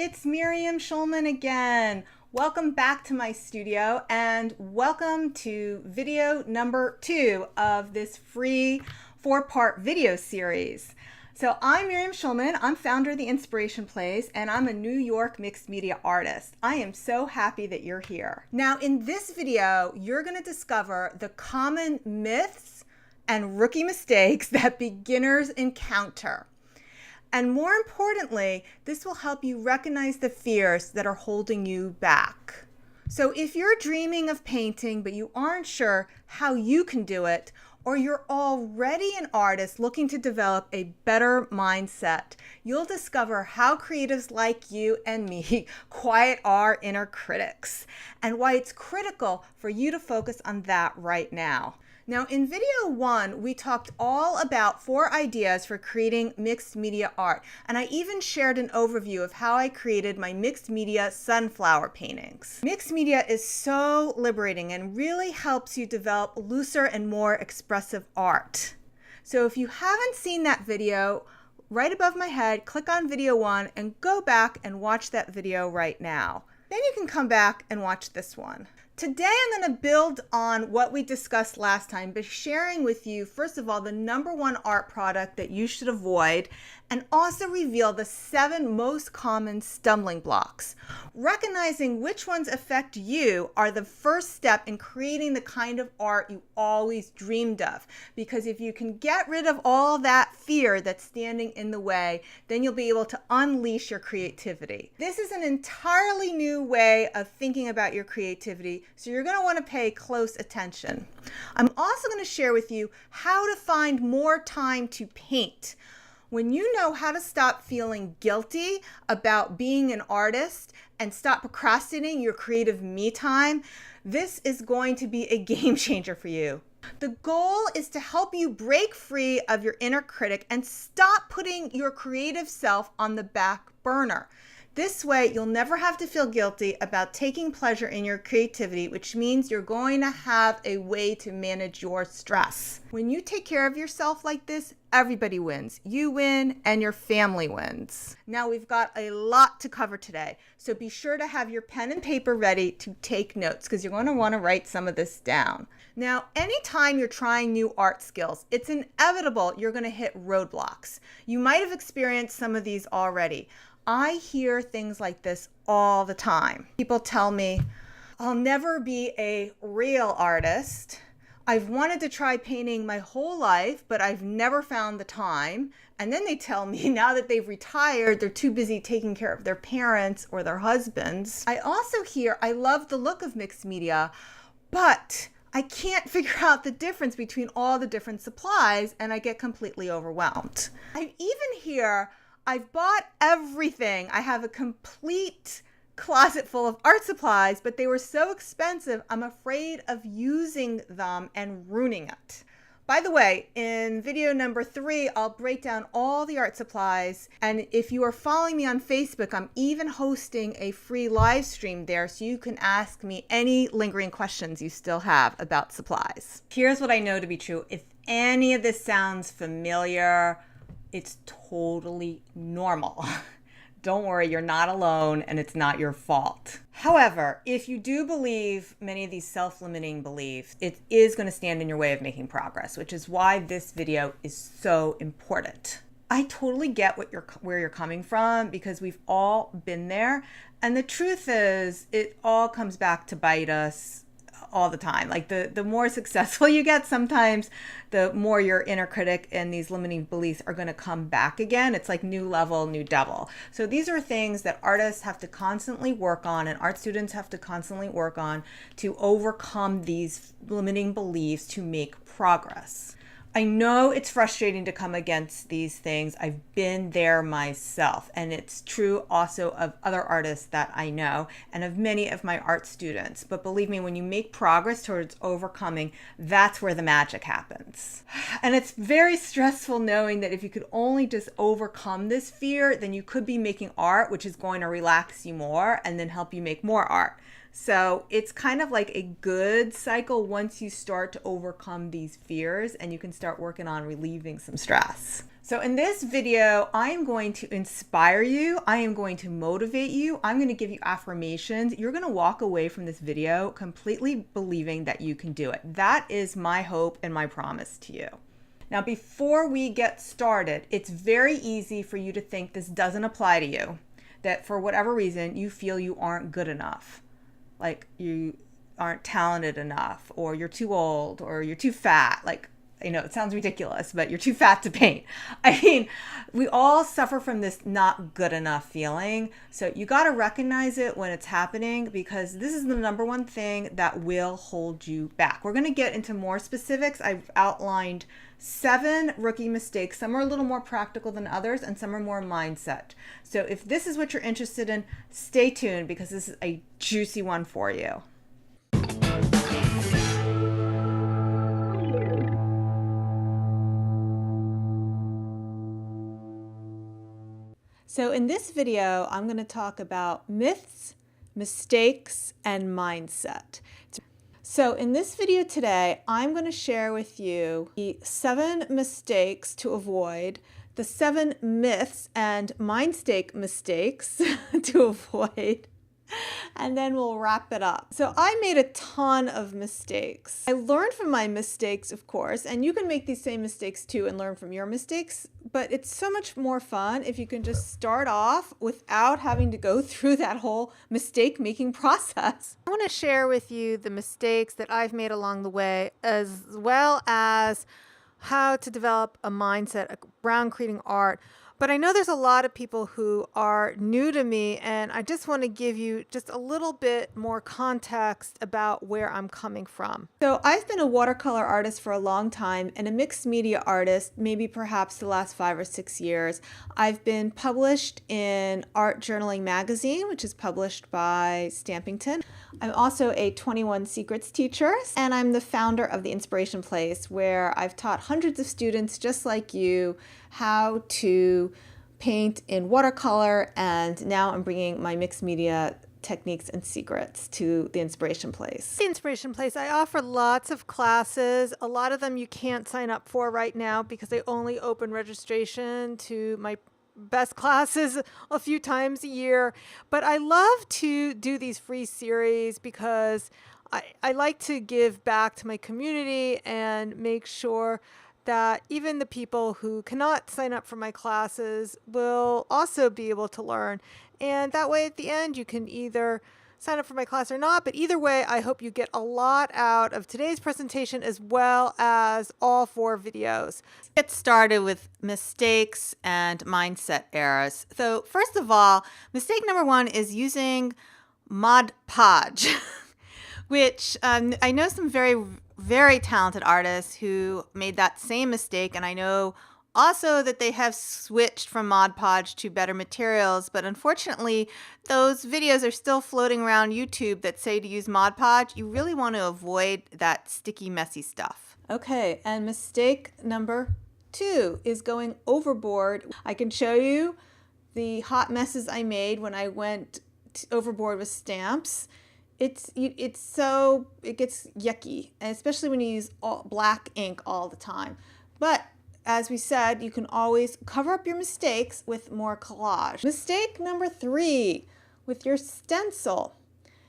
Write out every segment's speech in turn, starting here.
it's Miriam Schulman again. Welcome back to my studio and welcome to video number 2 of this free 4-part video series. So I'm Miriam Schulman, I'm founder of the Inspiration Place, and I'm a New York mixed media artist. I am so happy that you're here. Now in this video, you're going to discover the common myths and rookie mistakes that beginners encounter. And more importantly, this will help you recognize the fears that are holding you back. So if you're dreaming of painting, but you aren't sure how you can do it, or you're already an artist looking to develop a better mindset, you'll discover how creatives like you and me quiet our inner critics, and why it's critical for you to focus on that right now. Now, in video 1, we talked all about 4 ideas for creating mixed media art, and I even shared an overview of how I created my mixed media sunflower paintings. Mixed media is so liberating and really helps you develop looser and more expressive art. So if you haven't seen that video, right above my head, click on video 1 and go back and watch that video right now. Then you can come back and watch this one. Today I'm going to build on what we discussed last time by sharing with you, first of all, the #1 art product that you should avoid, and also reveal the 7 most common stumbling blocks. Recognizing which ones affect you are the first step in creating the kind of art you always dreamed of. Because if you can get rid of all that fear that's standing in the way, then you'll be able to unleash your creativity. This is an entirely new way of thinking about your creativity, so you're going to want to pay close attention. I'm also going to share with you how to find more time to paint. When you know how to stop feeling guilty about being an artist and stop procrastinating your creative me time, this is going to be a game changer for you. The goal is to help you break free of your inner critic and stop putting your creative self on the back burner. This way, you'll never have to feel guilty about taking pleasure in your creativity, which means you're going to have a way to manage your stress. When you take care of yourself like this, everybody wins. You win and your family wins. Now we've got a lot to cover today, so be sure to have your pen and paper ready to take notes because you're going to want to write some of this down. Now, anytime you're trying new art skills, it's inevitable you're going to hit roadblocks. You might have experienced some of these already. I hear things like this all the time. People tell me, I'll never be a real artist. I've wanted to try painting my whole life, but I've never found the time. And then they tell me now that they've retired, they're too busy taking care of their parents or their husbands. I also hear, I love the look of mixed media, but I can't figure out the difference between all the different supplies and I get completely overwhelmed. I even hear, I've bought everything. I have a complete closet full of art supplies, but they were so expensive, I'm afraid of using them and ruining it. By the way, in video number 3, I'll break down all the art supplies. And if you are following me on Facebook, I'm even hosting a free live stream there so you can ask me any lingering questions you still have about supplies. Here's what I know to be true. If any of this sounds familiar, it's totally normal. Don't worry, you're not alone and it's not your fault. However, if you do believe many of these self-limiting beliefs, it is going to stand in your way of making progress, which is why this video is so important. I totally get where you're coming from because we've all been there. And the truth is, it all comes back to bite us all the time. Like the more successful you get, sometimes the more your inner critic and these limiting beliefs are going to come back again. It's like new level, new devil. So these are things that artists have to constantly work on and art students have to constantly work on to overcome these limiting beliefs to make progress. I know it's frustrating to come against these things. I've been there myself, and it's true also of other artists that I know and of many of my art students. But believe me, when you make progress towards overcoming, that's where the magic happens. And it's very stressful knowing that if you could only just overcome this fear, then you could be making art, which is going to relax you more and then help you make more art. So it's kind of like a good cycle once you start to overcome these fears and you can start working on relieving some stress. So in this video, I am going to inspire you. I am going to motivate you. I'm going to give you affirmations. You're going to walk away from this video completely believing that you can do it. That is my hope and my promise to you. Now, before we get started, it's very easy for you to think this doesn't apply to you, that for whatever reason, you feel you aren't good enough, like you aren't talented enough, or you're too old, or you're too fat. Like, I know it sounds ridiculous, but you're too fat to paint. I mean, we all suffer from this not good enough feeling. So you got to recognize it when it's happening, because this is the number one thing that will hold you back. We're going to get into more specifics. I've outlined 7 rookie mistakes. Some are a little more practical than others, and some are more mindset. So if this is what you're interested in, stay tuned, because this is a juicy one for you. So in this video, I'm going to talk about myths, mistakes, and mindset. So in this video today, I'm going to share with you the 7 mistakes to avoid, the 7 myths and mindset mistakes to avoid, and then we'll wrap it up. So I made a ton of mistakes. I learned from my mistakes, of course, and you can make these same mistakes too and learn from your mistakes, but it's so much more fun if you can just start off without having to go through that whole mistake-making process. I want to share with you the mistakes that I've made along the way, as well as how to develop a mindset around creating art. But I know there's a lot of people who are new to me, and I just want to give you just a little bit more context about where I'm coming from. So I've been a watercolor artist for a long time and a mixed media artist, maybe perhaps the last 5 or 6 years. I've been published in Art Journaling magazine, which is published by Stampington. I'm also a 21 Secrets teacher, and I'm the founder of the Inspiration Place, where I've taught hundreds of students just like you how to paint in watercolor, and now I'm bringing my mixed media techniques and secrets to the Inspiration Place. The Inspiration Place, I offer lots of classes. A lot of them you can't sign up for right now because they only open registration to my best classes a few times a year. But I love to do these free series because I like to give back to my community and make sure that even the people who cannot sign up for my classes will also be able to learn. And that way at the end, you can either sign up for my class or not. But either way, I hope you get a lot out of today's presentation as well as all 4 videos. Get started with mistakes and mindset errors. So first of all, mistake number 1 is using Mod Podge, which I know some very talented artists who made that same mistake, and I know also that they have switched from Mod Podge to better materials, but unfortunately those videos are still floating around YouTube that say to use Mod Podge. You really want to avoid that sticky, messy stuff. Okay, and mistake number 2 is going overboard. I can show you the hot messes I made when I went overboard with stamps. It gets yucky, and especially when you use black ink all the time. But as we said, you can always cover up your mistakes with more collage. Mistake number 3, with your stencil.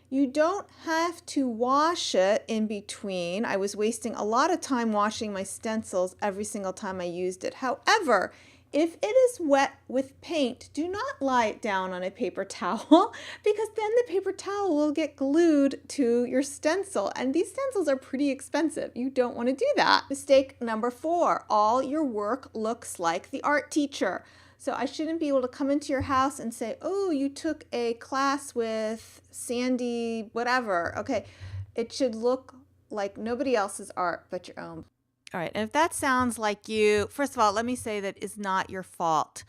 You don't have to wash it in between. I was wasting a lot of time washing my stencils every single time I used it. However, if it is wet with paint, do not lie it down on a paper towel, because then the paper towel will get glued to your stencil, and these stencils are pretty expensive. You don't want to do that. Mistake number 4, all your work looks like the art teacher. So I shouldn't be able to come into your house and say, oh, you took a class with Sandy, whatever. Okay, it should look like nobody else's art but your own. All right, and if that sounds like you, first of all, let me say that is not your fault.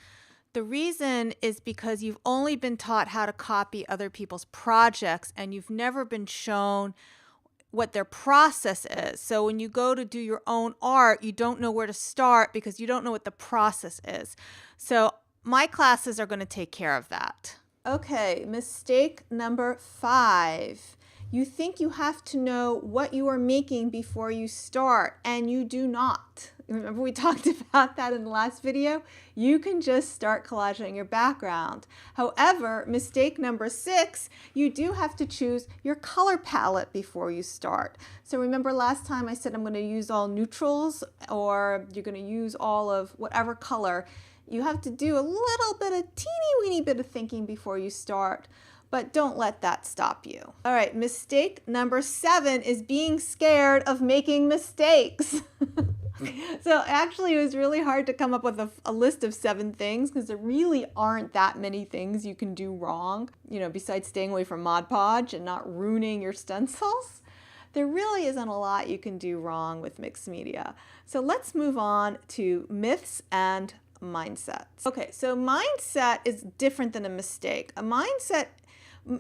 The reason is because you've only been taught how to copy other people's projects, and you've never been shown what their process is. So when you go to do your own art, you don't know where to start because you don't know what the process is. So my classes are going to take care of that. Okay, mistake number 5. You think you have to know what you are making before you start, and you do not. Remember we talked about that in the last video? You can just start collaging your background. However, mistake number 6, you do have to choose your color palette before you start. So remember last time I said I'm going to use all neutrals, or you're going to use all of whatever color. You have to do a little bit of teeny weeny bit of thinking before you start. But don't let that stop you. All right, mistake number 7 is being scared of making mistakes. So actually it was really hard to come up with a list of 7 things, because there really aren't that many things you can do wrong, besides staying away from Mod Podge and not ruining your stencils. There really isn't a lot you can do wrong with mixed media. So let's move on to myths and mindsets. Okay, so mindset is different than a mistake. A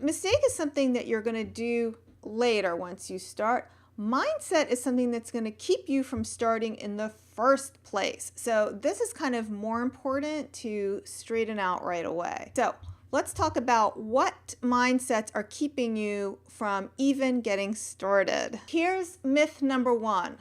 mistake is something that you're going to do later once you start. Mindset is something that's going to keep you from starting in the first place. So this is kind of more important to straighten out right away. So let's talk about what mindsets are keeping you from even getting started. Here's myth number 1.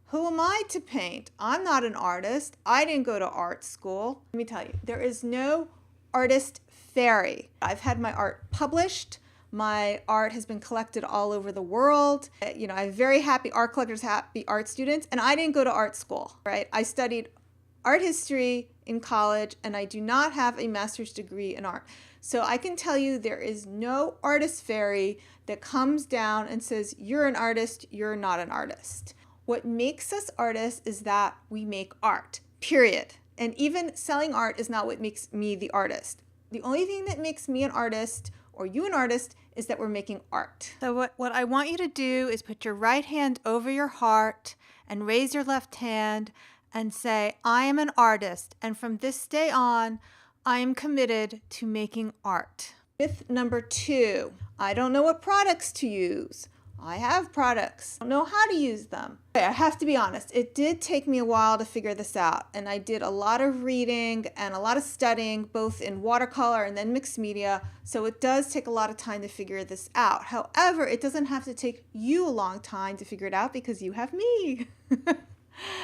Who am I to paint? I'm not an artist. I didn't go to art school. Let me tell you, there is no artist fairy. I've had my art published. My art has been collected all over the world. I have very happy art collectors, happy art students, and I didn't go to art school, right? I studied art history in college, and I do not have a master's degree in art. So I can tell you there is no artist fairy that comes down and says, you're an artist, you're not an artist. What makes us artists is that we make art, period. And even selling art is not what makes me the artist. The only thing that makes me an artist or you an artist is that we're making art. So what I want you to do is put your right hand over your heart and raise your left hand and say, I am an artist, and from this day on, I am committed to making art. Myth number 2, I don't know what products to use. I have products. I don't know how to use them. Okay, I have to be honest, it did take me a while to figure this out, and I did a lot of reading and a lot of studying, both in watercolor and then mixed media, so it does take a lot of time to figure this out. However, it doesn't have to take you a long time to figure it out because you have me.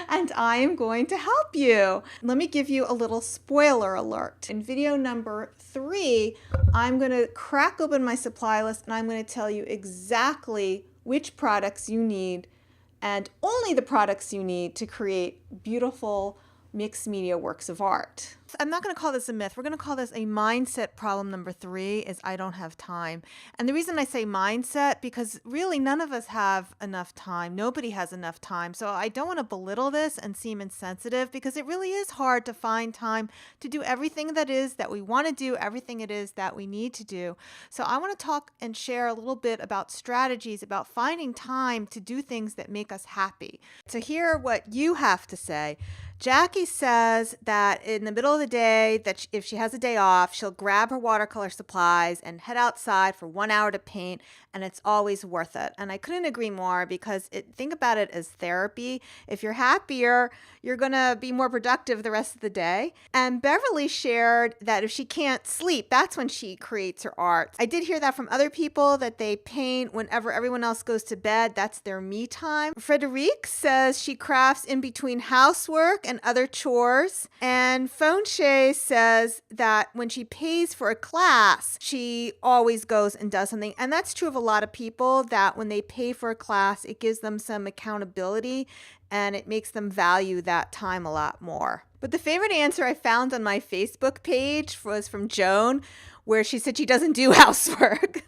And I am going to help you. Let me give you a little spoiler alert. In video number 3, I'm going to crack open my supply list and I'm going to tell you exactly which products you need, and only the products you need to create beautiful mixed media works of art. I'm not going to call this a myth. We're going to call this a mindset problem number 3, is I don't have time. And the reason I say mindset, because really none of us have enough time. Nobody has enough time. So I don't want to belittle this and seem insensitive, because it really is hard to find time to do everything that we want to do, everything it is that we need to do. So I want to talk and share a little bit about strategies, about finding time to do things that make us happy. To hear what you have to say, Jackie says that in the middle of the day, that if she has a day off, she'll grab her watercolor supplies and head outside for 1 hour to paint, and it's always worth it. And I couldn't agree more, because think about it as therapy. If you're happier, you're going to be more productive the rest of the day. And Beverly shared that if she can't sleep, that's when she creates her art. I did hear that from other people, that they paint whenever everyone else goes to bed. That's their me time. Frederique says she crafts in between housework and other chores. And Fonche says that when she pays for a class, she always goes and does something. And that's true of a lot of people, that when they pay for a class, it gives them some accountability and it makes them value that time a lot more. But the favorite answer I found on my Facebook page was from Joan, where she said she doesn't do housework.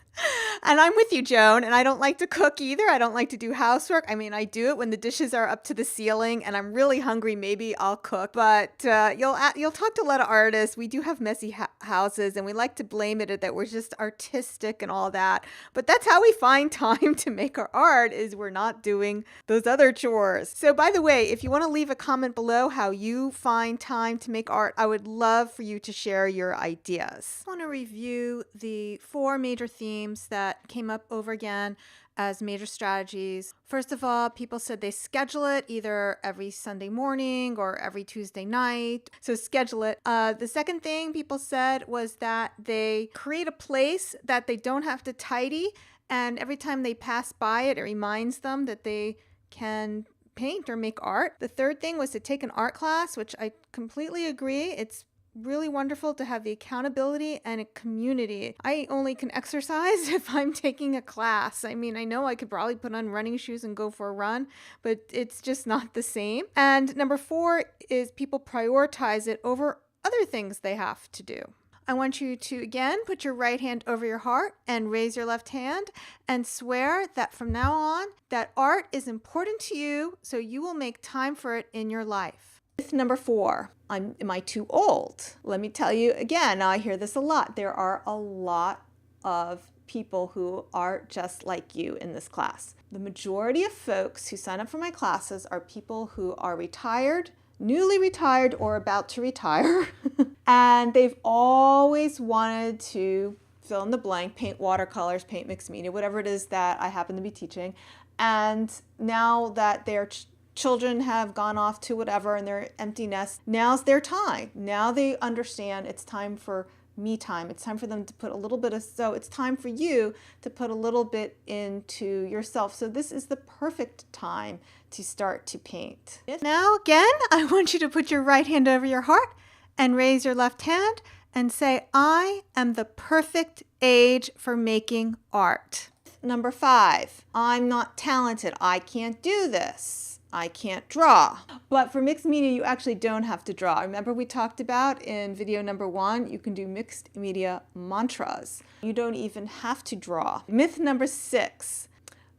And I'm with you, Joan, and I don't like to cook either. I don't like to do housework. I mean, I do it when the dishes are up to the ceiling and I'm really hungry. Maybe I'll cook. But you'll talk to a lot of artists. We do have messy houses, and we like to blame it that we're just artistic and all that. But that's how we find time to make our art, is we're not doing those other chores. So by the way, if you want to leave a comment below how you find time to make art, I would love for you to share your ideas. I want to review the 4 major themes that came up over again as major strategies. First of all, people said they schedule it either every Sunday morning or every Tuesday night. So schedule it. The second thing people said was that they create a place that they don't have to tidy, and every time they pass by it, it reminds them that they can paint or make art. The third thing was to take an art class, which I completely agree. It's really wonderful to have the accountability and a community. I only can exercise if I'm taking a class. I mean, I know I could probably put on running shoes and go for a run, but it's just not the same. And number 4 is people prioritize it over other things they have to do. I want you to, again, put your right hand over your heart and raise your left hand and swear that from now on, that art is important to you, so you will make time for it in your life. Myth number 4, am I too old? Let me tell you again, I hear this a lot. There are a lot of people who are just like you in this class. The majority of folks who sign up for my classes are people who are retired, newly retired, or about to retire. And they've always wanted to fill in the blank, paint watercolors, paint mixed media, whatever it is that I happen to be teaching. And now that their children have gone off to whatever and they're empty nest, now's their time. Now they understand it's time for me time. It's time for them to put a little bit of, so it's time for you to put a little bit into yourself. So this is the perfect time to start to paint. Now again, I want you to put your right hand over your heart and raise your left hand and say, I am the perfect age for making art. Number 5, I'm not talented. I can't do this. I can't draw. But for mixed media, you actually don't have to draw. Remember we talked about in video number 1, you can do mixed media mantras. You don't even have to draw. Myth number 6,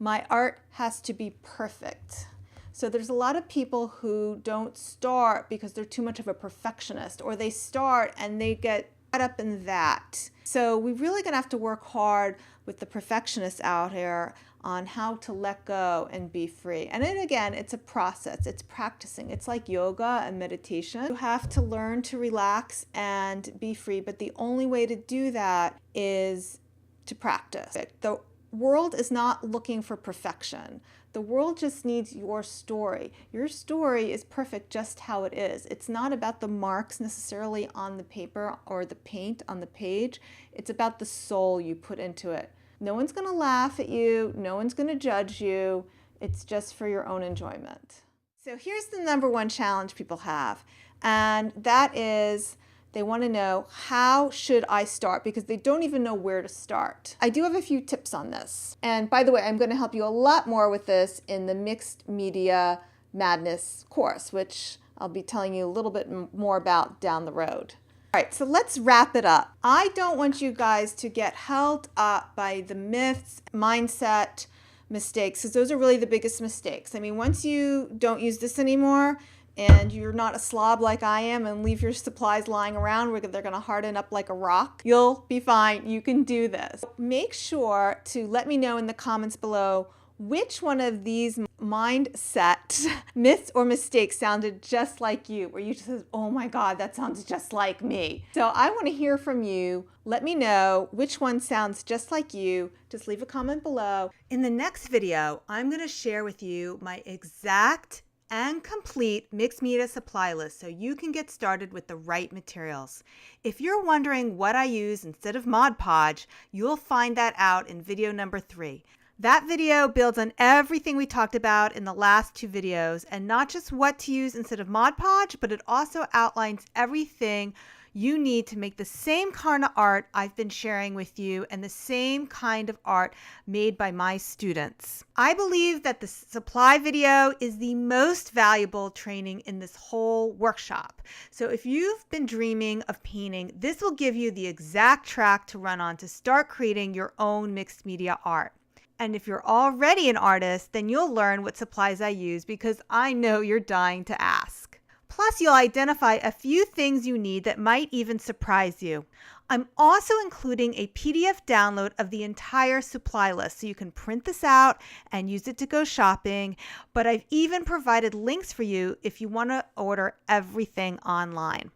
my art has to be perfect. So there's a lot of people who don't start because they're too much of a perfectionist, or they start and they get caught up in that. So we're really gonna have to work hard with the perfectionists out here on how to let go and be free. And then again, it's a process, it's practicing. It's like yoga and meditation. You have to learn to relax and be free, but the only way to do that is to practice. The world is not looking for perfection. The world just needs your story. Your story is perfect just how it is. It's not about the marks necessarily on the paper or the paint on the page. It's about the soul you put into it. No one's going to laugh at you. No one's going to judge you. It's just for your own enjoyment. So here's the number 1 challenge people have, and that is they want to know, how should I start? Because they don't even know where to start. I do have a few tips on this. And by the way, I'm going to help you a lot more with this in the Mixed Media Madness course, which I'll be telling you a little bit more about down the road. All right, so let's wrap it up. I don't want you guys to get held up by the myths, mindset, mistakes, because those are really the biggest mistakes. I mean, once you don't use this anymore and you're not a slob like I am and leave your supplies lying around where they're going to harden up like a rock, you'll be fine. You can do this. Make sure to let me know in the comments below which one of these mindset myths or mistakes sounded just like you, where you just said, oh my God, that sounds just like me. So I want to hear from you. Let me know which one sounds just like you. Just leave a comment below. In the next video, I'm going to share with you my exact and complete mixed media supply list so you can get started with the right materials. If you're wondering what I use instead of Mod Podge, you'll find that out in video number 3. That video builds on everything we talked about in the last 2 videos, and not just what to use instead of Mod Podge, but it also outlines everything you need to make the same kind of art I've been sharing with you and the same kind of art made by my students. I believe that the supply video is the most valuable training in this whole workshop. So if you've been dreaming of painting, this will give you the exact track to run on to start creating your own mixed media art. And if you're already an artist, then you'll learn what supplies I use because I know you're dying to ask. Plus, you'll identify a few things you need that might even surprise you. I'm also including a PDF download of the entire supply list so you can print this out and use it to go shopping, but I've even provided links for you if you want to order everything online.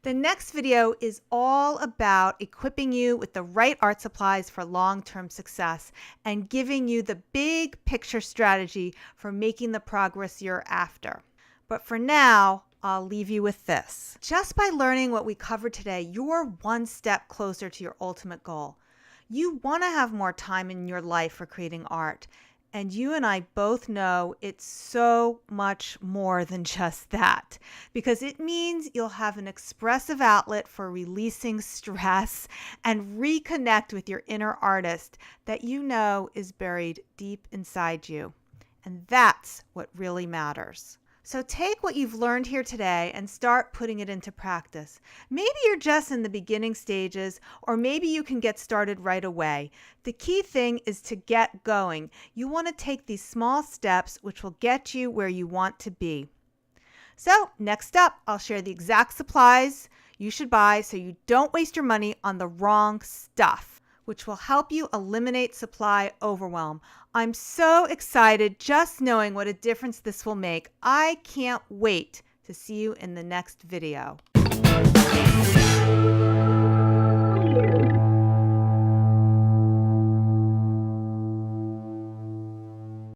The next video is all about equipping you with the right art supplies for long-term success and giving you the big picture strategy for making the progress you're after. But for now, I'll leave you with this. Just by learning what we covered today, you're one step closer to your ultimate goal. You want to have more time in your life for creating art. And you and I both know it's so much more than just that, because it means you'll have an expressive outlet for releasing stress and reconnect with your inner artist that you know is buried deep inside you. And that's what really matters. So take what you've learned here today and start putting it into practice. Maybe you're just in the beginning stages, or maybe you can get started right away. The key thing is to get going. You want to take these small steps which will get you where you want to be. So next up, I'll share the exact supplies you should buy so you don't waste your money on the wrong stuff, which will help you eliminate supply overwhelm. I'm so excited just knowing what a difference this will make. I can't wait to see you in the next video.